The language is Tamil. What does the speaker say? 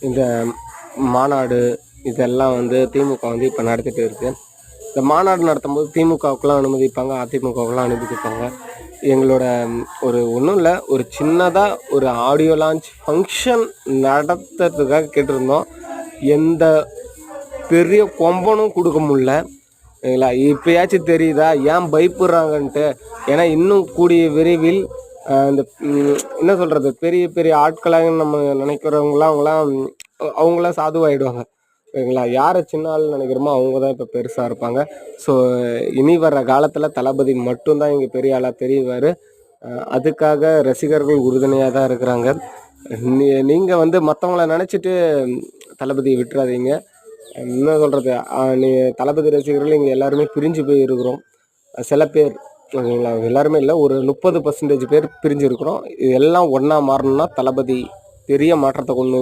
இந்த மாநாடு இதெல்லாம் வந்து திமுக வந்து இப்போ நடத்திட்டு இருக்கு. இந்த மாநாடு நடத்தும்போது திமுகவுக்குலாம் அனுமதிப்பாங்க, அதிமுகவுக்குலாம் அனுமதிப்பாங்க. எங்களோட ஒரு ஒன்றும் இல்லை, ஒரு சின்னதாக ஒரு ஆடியோ லான்ச் ஃபங்க்ஷன் நடத்துறதுக்காக கேட்டிருந்தோம். எந்த பெரிய கொம்பனும் கொடுக்க முடியல. சரிங்களா? இப்போயாச்சும் தெரியுதா ஏன் பயப்படுறாங்கன்ட்டு? ஏன்னா இன்னும் கூடிய விரைவில் இந்த என்ன சொல்கிறது, பெரிய பெரிய ஆட்களாக நம்ம நினைக்கிறவங்களாம் அவங்களாம் சாதுவாகிடுவாங்க. சரிங்களா? யாரை சின்ன ஆள்னு நினைக்கிறோமோ அவங்க தான் இப்போ பெருசாக இருப்பாங்க. ஸோ இனி வர்ற காலத்தில் தளபதி மட்டும்தான் இங்கே பெரிய ஆளாக தெரிவார். அதுக்காக ரசிகர்கள் உறுதுணையாக தான் இருக்கிறாங்க. நீங்கள் வந்து மற்றவங்கள நினச்சிட்டு தளபதியை விட்டுறாதீங்க. என்ன சொல்கிறது, நீ தளபதி ரசிகர்கள் இங்கே எல்லாருமே பிரிஞ்சு போய் இருக்கிறோம். சில பேர், ஓகேங்களா, எல்லாருமே இல்லை, ஒரு 30% பேர் பிரிஞ்சு இருக்கிறோம். இது எல்லாம் ஒன்றா மாறணும்னா தளபதி பெரிய மாற்றத்தை கொண்டு